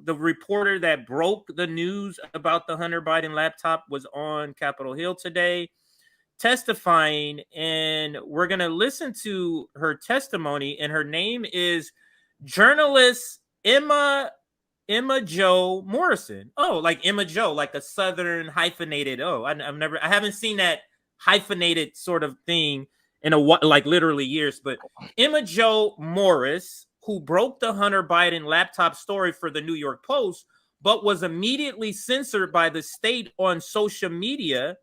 the reporter that broke the news about the Hunter Biden laptop was on Capitol Hill today testifying, and we're going to listen to her testimony, and her name is journalist Emma Jo Morrison. Oh, like Emma Jo, like a Southern hyphenated. Oh, I haven't seen that hyphenated sort of thing in like literally years. But Emma Jo Morris, who broke the Hunter Biden laptop story for the New York Post, but was immediately censored by the state on social media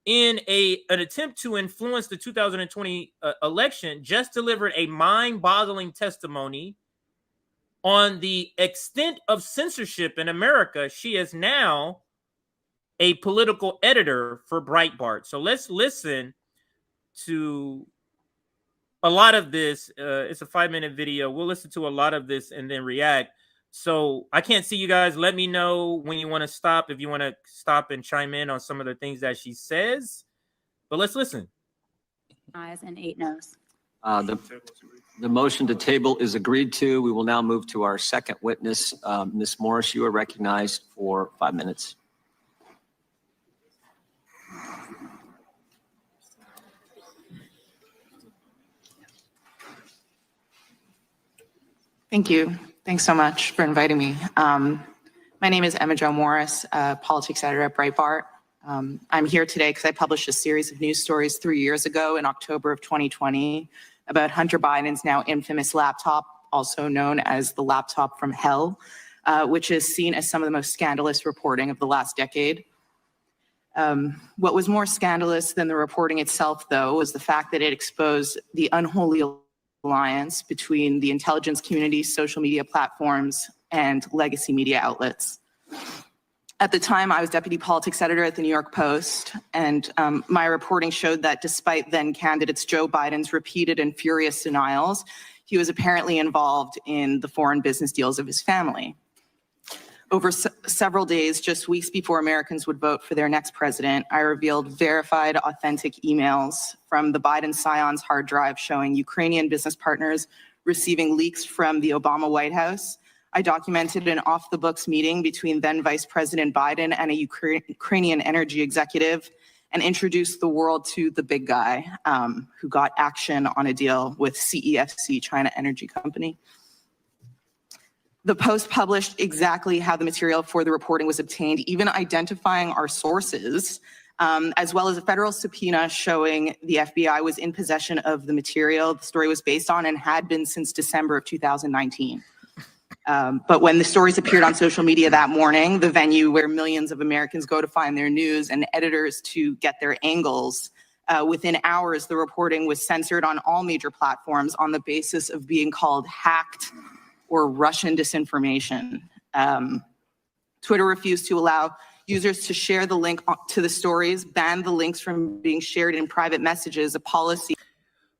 in an attempt to influence the 2020 election, just delivered a mind-boggling testimony on the extent of censorship in America. She is now a political editor for Breitbart. So let's listen to a lot of this. It's a 5-minute video. We'll listen to a lot of this and then react. So I can't see you guys. Let me know when you want to stop, if you want to stop and chime in on some of the things that she says. But let's listen. Ayes and 8 noes. The motion to table is agreed to. We will now move to our second witness. Ms. Morris, you are recognized for 5 minutes. Thank you. Thanks so much for inviting me. My name is Emma Jo Morris, politics editor at Breitbart. I'm here today because I published a series of news stories 3 years ago in October of 2020 about Hunter Biden's now infamous laptop, also known as the laptop from hell, which is seen as some of the most scandalous reporting of the last decade. What was more scandalous than the reporting itself, though, was the fact that it exposed the unholy alliance between the intelligence community, social media platforms, and legacy media outlets. At the time, I was deputy politics editor at the New York Post, and my reporting showed that despite then candidates Joe Biden's repeated and furious denials, he was apparently involved in the foreign business deals of his family. Over several days, just weeks before Americans would vote for their next president, I revealed verified, authentic emails from the Biden Scion's hard drive showing Ukrainian business partners receiving leaks from the Obama White House. I documented an off-the-books meeting between then Vice President Biden and a Ukrainian energy executive and introduced the world to the big guy who got action on a deal with CEFC, China Energy Company. The Post published exactly how the material for the reporting was obtained, even identifying our sources, as well as a federal subpoena showing the FBI was in possession of the material the story was based on and had been since December of 2019. But when the stories appeared on social media that morning, the venue where millions of Americans go to find their news and editors to get their angles, within hours, the reporting was censored on all major platforms on the basis of being called hacked or Russian disinformation. Twitter refused to allow users to share the link to the stories, banned the links from being shared in private messages, a policy.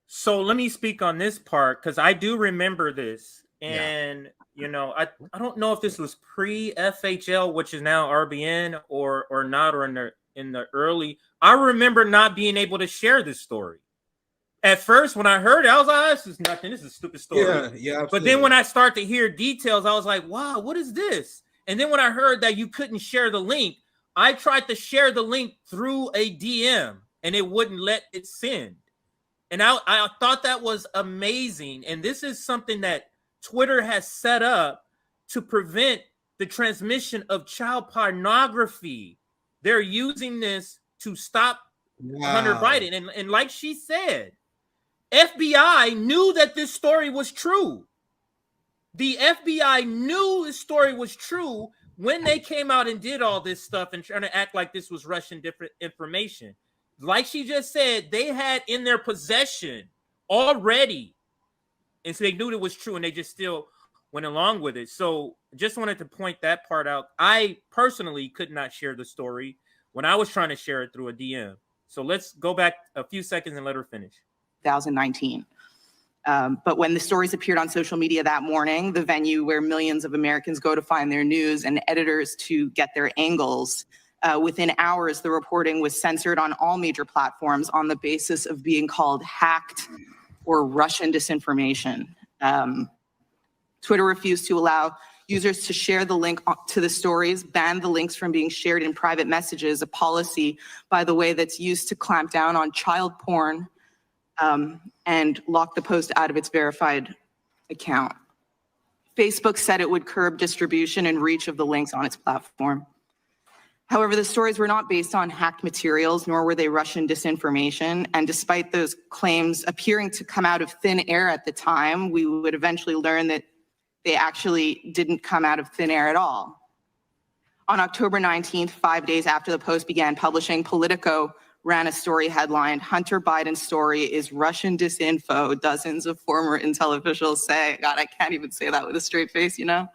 So let me speak on this part, because I do remember this. And, you know, I don't know if this was pre-FHL, which is now RBN, or not, or in the early. I remember not being able to share this story. At first, when I heard it, I was like, oh, this is nothing. This is a stupid story. Yeah, absolutely. But then when I start to hear details, I was like, wow, what is this? And then when I heard that you couldn't share the link, I tried to share the link through a DM, and it wouldn't let it send. And I thought that was amazing. And this is something that Twitter has set up to prevent the transmission of child pornography. They're using this to stop Hunter Biden. And like she said, FBI knew that this story was true. The FBI knew this story was true when they came out and did all this stuff and trying to act like this was Russian different information. Like she just said, they had in their possession already. And so they knew it was true and they just still went along with it. So just wanted to point that part out. I personally could not share the story when I was trying to share it through a DM. So let's go back a few seconds and let her finish. 2019. But when the stories appeared on social media that morning, the venue where millions of Americans go to find their news and editors to get their angles, within hours, the reporting was censored on all major platforms on the basis of being called hacked or Russian disinformation. Twitter refused to allow users to share the link to the stories, ban the links from being shared in private messages, a policy, by the way, that's used to clamp down on child porn, and lock the post out of its verified account. Facebook said it would curb distribution and reach of the links on its platform. However, the stories were not based on hacked materials, nor were they Russian disinformation. And despite those claims appearing to come out of thin air at the time, we would eventually learn that they actually didn't come out of thin air at all. On October 19th, 5 days after the Post began publishing, Politico ran a story headlined, "Hunter Biden's story is Russian disinfo, dozens of former intel officials say." God, I can't even say that with a straight face, you know?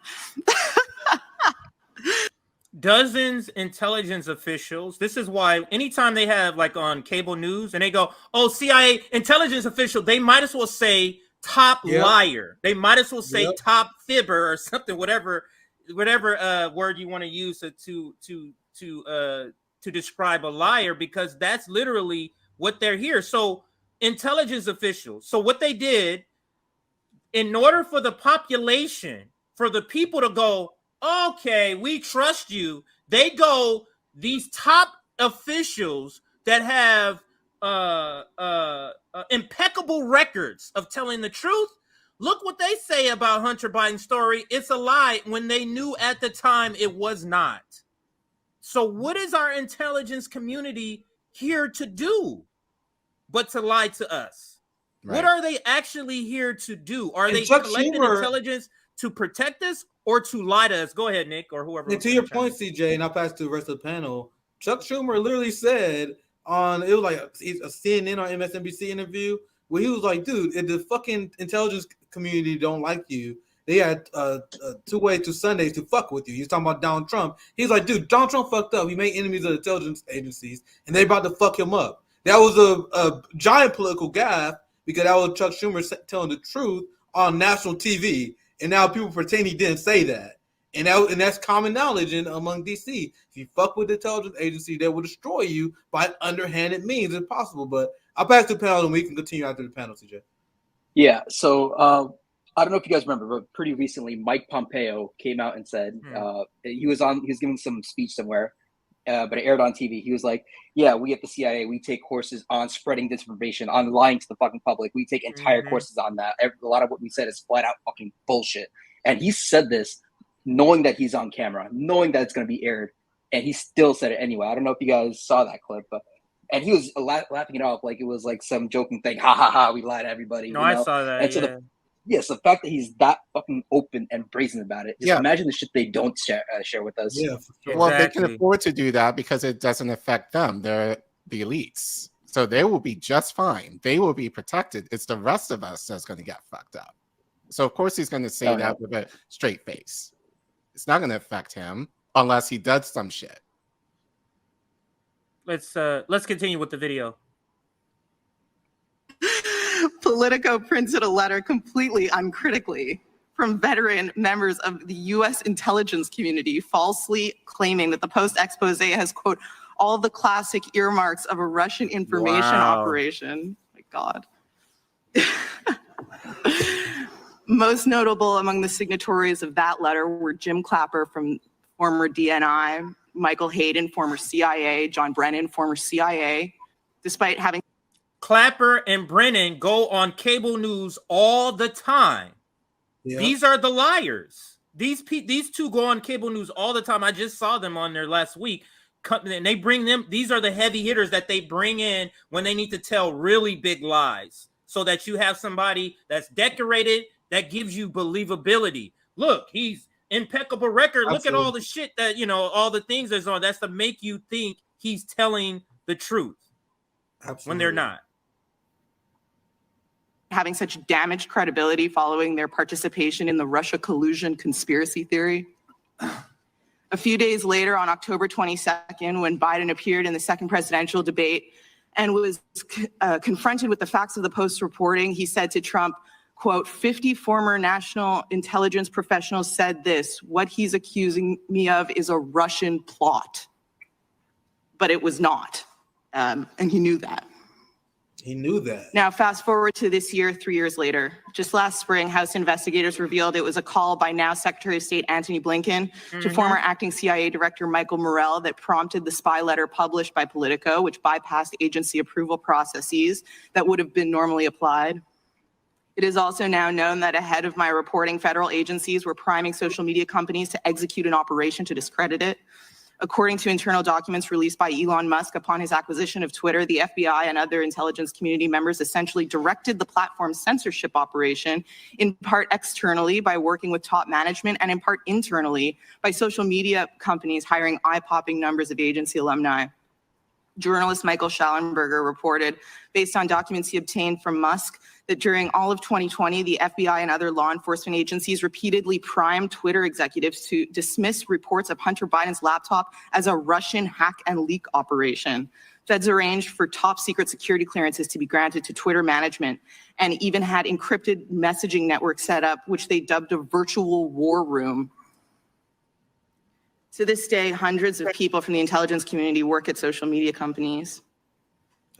Dozens intelligence officials. This is why anytime they have like on cable news and they go, "Oh, CIA intelligence official," they might as well say top liar. They might as well say top fibber or something, whatever word you want to use to describe a liar, because that's literally what they're here. So intelligence officials. So what they did, in order for the population, for the people to go, "Okay, we trust you," they go, these top officials that have impeccable records of telling the truth, look what they say about Hunter Biden's story. It's a lie, when they knew at the time it was not. So what is our intelligence community here to do but to lie to us? Right. What are they actually here to do? Are they collecting intelligence to protect us or to lie to us? Go ahead, Nick, or whoever. And to your point, CJ, and I'll pass to the rest of the panel, Chuck Schumer literally said on, it was like a CNN or MSNBC interview, where he was like, dude, if the fucking intelligence community don't like you, they had 2 ways to Sundays to fuck with you. He's talking about Donald Trump. He's like, dude, Donald Trump fucked up. He made enemies of the intelligence agencies, and they about to fuck him up. That was a giant political gaffe, because that was Chuck Schumer telling the truth on national TV, and now people pretend he didn't say that. And that's common knowledge among DC. If you fuck with the intelligence agency, they will destroy you by underhanded means if possible. But I'll pass to the panel, and we can continue after the panel, CJ. Yeah, so I don't know if you guys remember, but pretty recently, Mike Pompeo came out and said he was giving some speech somewhere, but it aired on TV. He was like, "Yeah, we at the CIA, we take courses on spreading disinformation, on lying to the fucking public. We take entire courses on that. A lot of what we said is flat out fucking bullshit." And he said this knowing that he's on camera, knowing that it's going to be aired, and he still said it anyway. I don't know if you guys saw that clip, and he was laughing it off like it was like some joking thing. Ha ha ha! We lied to everybody. No, I saw that. And so the fact that he's that fucking open and brazen about it. Just imagine the shit they don't share with us. Yeah. Sure. Well, they can afford to do that because it doesn't affect them. They're the elites, so they will be just fine. They will be protected. It's the rest of us that's going to get fucked up. So of course he's going to say that with a straight face. It's not going to affect him unless he does some shit. Let's continue with the video. Politico printed a letter completely uncritically from veteran members of the U.S. intelligence community, falsely claiming that the Post expose has, quote, all the classic earmarks of a Russian information operation. Oh my God. Most notable among the signatories of that letter were Jim Clapper from former DNI, Michael Hayden, former CIA, John Brennan, former CIA, despite having... Clapper and Brennan go on cable news all the time. Yeah. These are the liars. These two go on cable news all the time. I just saw them on there last week. And they bring them, these are the heavy hitters that they bring in when they need to tell really big lies, so that you have somebody that's decorated, that gives you believability. Look, he's impeccable record. Absolutely. Look at all the shit that, all the things that's on. That's to make you think he's telling the truth. Absolutely. When they're not. Having such damaged credibility following their participation in the Russia collusion conspiracy theory. A few days later, on October 22nd, when Biden appeared in the second presidential debate and was confronted with the facts of the Post reporting, he said to Trump, quote, 50 former national intelligence professionals said this. What he's accusing me of is a Russian plot. But it was not. And he knew that. He knew that. Now, fast forward to this year, 3 years later. Just last spring, House investigators revealed it was a call by now Secretary of State Antony Blinken to former acting CIA Director Michael Morrell that prompted the spy letter published by Politico, which bypassed agency approval processes that would have been normally applied. It is also now known that ahead of my reporting, federal agencies were priming social media companies to execute an operation to discredit it. According to internal documents released by Elon Musk upon his acquisition of Twitter, the FBI and other intelligence community members essentially directed the platform's censorship operation, in part externally by working with top management and in part internally by social media companies hiring eye-popping numbers of agency alumni. Journalist Michael Schallenberger reported, based on documents he obtained from Musk, that during all of 2020, the FBI and other law enforcement agencies repeatedly primed Twitter executives to dismiss reports of Hunter Biden's laptop as a Russian hack and leak operation. Feds arranged for top secret security clearances to be granted to Twitter management and even had encrypted messaging networks set up, which they dubbed a virtual war room. To this day, hundreds of people from the intelligence community work at social media companies.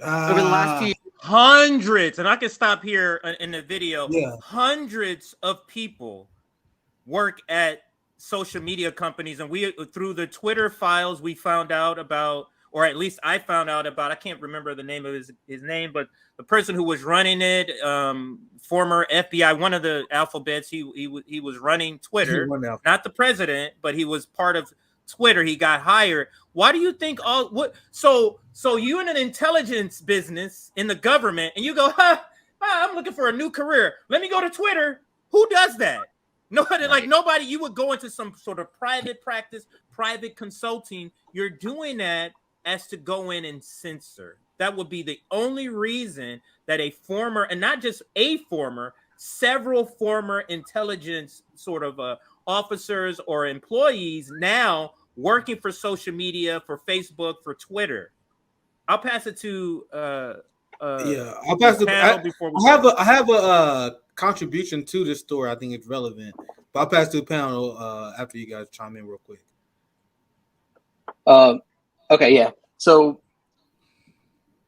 Over the last few years, hundreds, and I can stop here in the video. Yeah. Hundreds of people work at social media companies, and we, through the Twitter files, we found out about, or at least I found out about, I can't remember the name of his name, but the person who was running it, former FBI, one of the alphabets, he was running Twitter, not the president, but he was part of Twitter. He got hired. Why do you think so you in an intelligence business in the government and you go, I'm looking for a new career. Let me go to Twitter. Who does that? Nobody, right. Like nobody, you would go into some sort of private practice, private consulting. You're doing that as to go in and censor. That would be the only reason that a former, and not just a former, several former intelligence sort of officers or employees now working for social media, for Facebook, for Twitter. I'll pass it to I'll pass the panel before we I have a contribution to this story. I think it's relevant, but I'll pass to the panel after you guys chime in real quick. Okay, yeah. So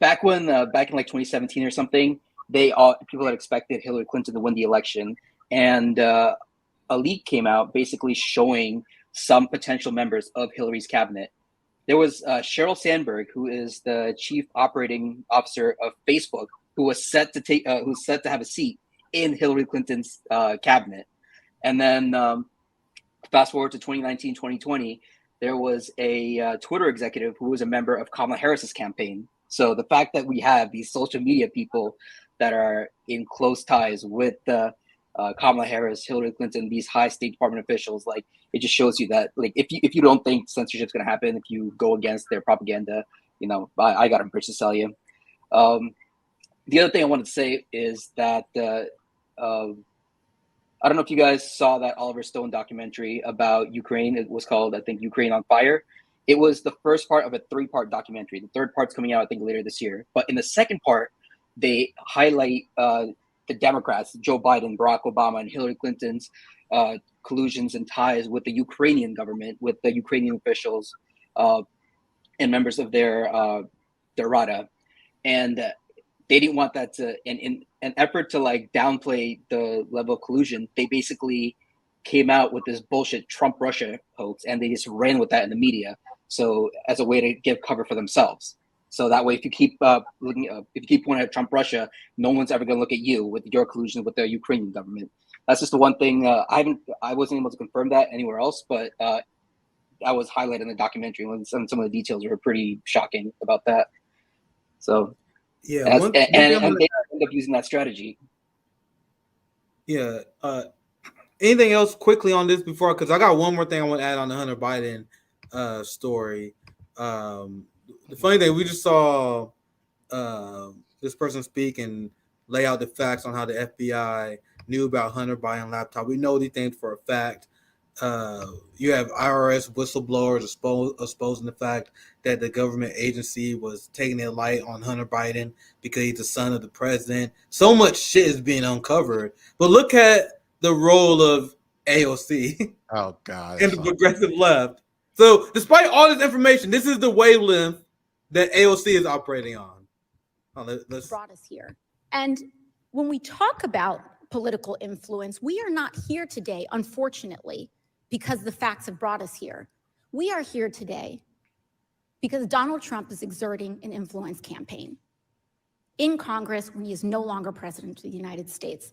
back in like 2017 or something, people had expected Hillary Clinton to win the election, and a leak came out basically showing some potential members of Hillary's cabinet. There was Sheryl Sandberg, who is the chief operating officer of Facebook, who was set to have a seat in Hillary Clinton's cabinet. And then fast forward to 2019, 2020, there was a Twitter executive who was a member of Kamala Harris's campaign. So the fact that we have these social media people that are in close ties with Kamala Harris, Hillary Clinton, these high State Department officials, like, it just shows you that, like, if you don't think censorship is going to happen, if you go against their propaganda, you know, I got a bridge to sell you. The other thing I wanted to say is that I don't know if you guys saw that Oliver Stone documentary about Ukraine. It was called, I think, Ukraine on Fire. It was the first part of a 3-part documentary. The third part's coming out, I think, later this year. But in the second part, they highlight the Democrats, Joe Biden, Barack Obama, and Hillary Clinton's collusions and ties with the Ukrainian government, with the Ukrainian officials and members of their Rada. And they didn't want that to, in an effort to like downplay the level of collusion, they basically came out with this bullshit Trump Russia hoax, and they just ran with that in the media. So as a way to give cover for themselves. So that way, if you keep if you keep pointing at Trump Russia, no one's ever going to look at you with your collusion with the Ukrainian government. That's just the one thing. I wasn't able to confirm that anywhere else, but that was highlighted in the documentary. And some of the details were pretty shocking about that. So yeah, and they end up using that strategy. Yeah. Anything else quickly on this before? Because I got one more thing I want to add on the Hunter Biden story. The funny thing, we just saw this person speak and lay out the facts on how the FBI knew about Hunter Biden laptop. We know these things for a fact. You have IRS whistleblowers exposing the fact that the government agency was taking their light on Hunter Biden because he's the son of the president. So much shit is being uncovered. But look at the role of AOC. Oh, God. And the progressive left. So despite all this information, this is the wavelength that AOC is operating on. Let's brought us here. And when we talk about political influence, we are not here today, unfortunately, because the facts have brought us here. We are here today because Donald Trump is exerting an influence campaign in Congress when he is no longer president of the United States.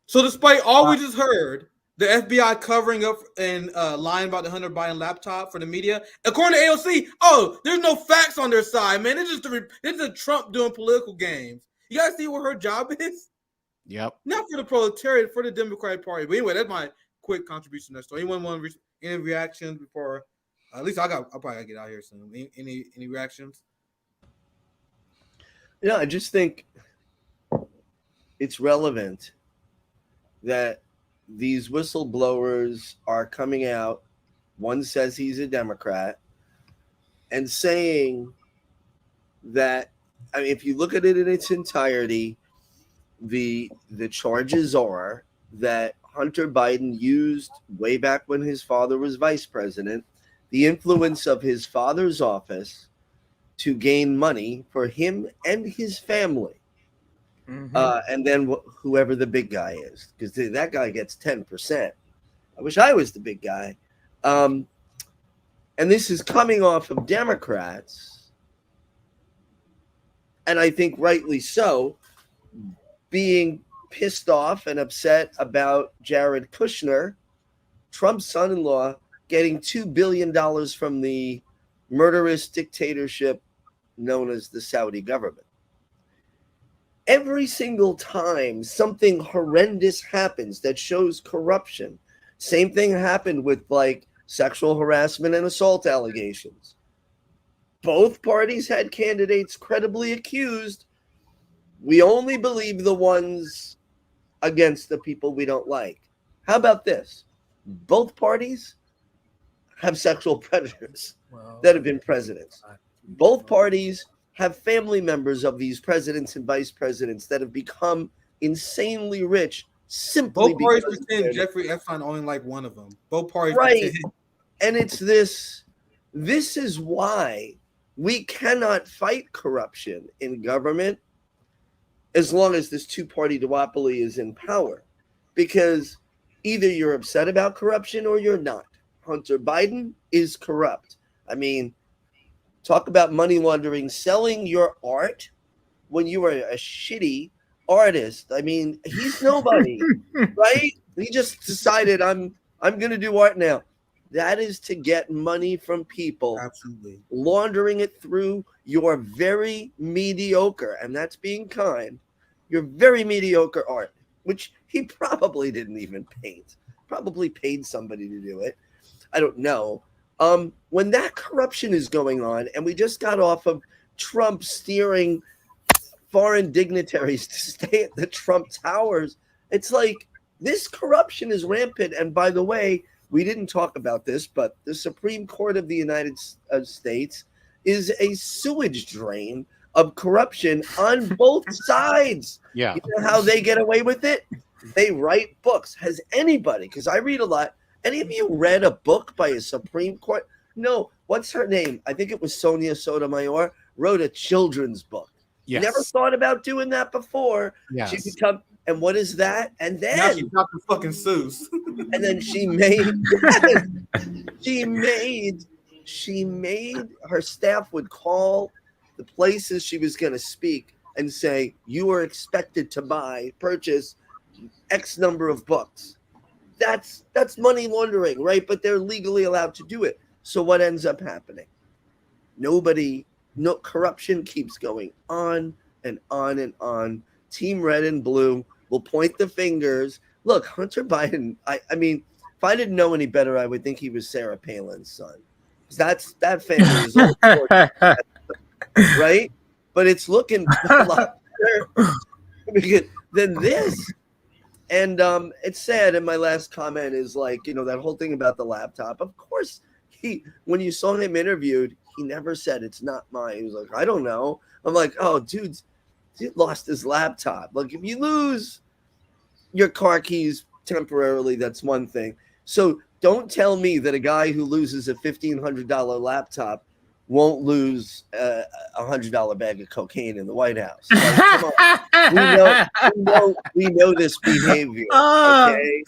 So despite all we just heard, the FBI covering up and lying about the Hunter Biden laptop for the media, according to AOC, there's no facts on their side, man. It's a Trump doing political games. You guys see what her job is? Yep. Not for the proletariat, for the Democratic Party. But anyway, that's my quick contribution to that story. Anyone want any reactions before? At least I'll probably gotta get out here soon. Any reactions? Yeah, I just think it's relevant that these whistleblowers are coming out. One says he's a Democrat and saying that, I mean, if you look at it in its entirety, the charges are that Hunter Biden used way back when his father was vice president, the influence of his father's office to gain money for him and his family. Mm-hmm. And then whoever the big guy is, because that guy gets 10%. I wish I was the big guy. And this is coming off of Democrats, and I think rightly so, being pissed off and upset about Jared Kushner, Trump's son-in-law, getting $2 billion from the murderous dictatorship known as the Saudi government. Every single time something horrendous happens that shows corruption, same thing happened with like sexual harassment and assault allegations. Both parties had candidates credibly accused. We only believe the ones against the people we don't like. How about this? Both parties have sexual predators that have been presidents. Both parties have family members of these presidents and vice presidents that have become insanely rich simply both parties pretend Jeffrey Epstein only like one of them. Both parties right. pretend. And it's this is why we cannot fight corruption in government as long as this two-party duopoly is in power, because either you're upset about corruption or you're not. Hunter Biden is corrupt. I mean, talk about money laundering, selling your art when you are a shitty artist. I mean, he's nobody, right? He just decided I'm going to do art now. That is to get money from people. Absolutely. Laundering it through your very mediocre, and that's being kind, your very mediocre art, which he probably didn't even paint. Probably paid somebody to do it. I don't know. When that corruption is going on, and we just got off of Trump steering foreign dignitaries to stay at the Trump Towers, it's like this corruption is rampant. And by the way, we didn't talk about this, but the Supreme Court of the United States is a sewage drain of corruption on both sides. Yeah. You know how they get away with it? They write books. Has anybody, because I read a lot, any of you read a book by a Supreme Court? No. What's her name? I think it was Sonia Sotomayor, wrote a children's book. Yes. Never thought about doing that before. Yes. She become, and what is that? And then now she's Dr. fucking Seuss. And then she made her staff would call the places she was going to speak and say, you are expected to purchase X number of books. That's money laundering, right? But they're legally allowed to do it. So what ends up happening? Corruption keeps going on and on and on. Team Red and Blue will point the fingers. Look, Hunter Biden, I mean, if I didn't know any better, I would think he was Sarah Palin's son. That family is all right? But it's looking a lot better than this. And it's sad. And my last comment is like, that whole thing about the laptop. Of course, when you saw him interviewed, he never said it's not mine. He was like, I don't know. I'm like, oh, dude, he lost his laptop. Like, if you lose your car keys temporarily, that's one thing. So don't tell me that a guy who loses a $1,500 laptop won't lose a $100 bag of cocaine in the White House. Like, come on. We know this behavior. Okay,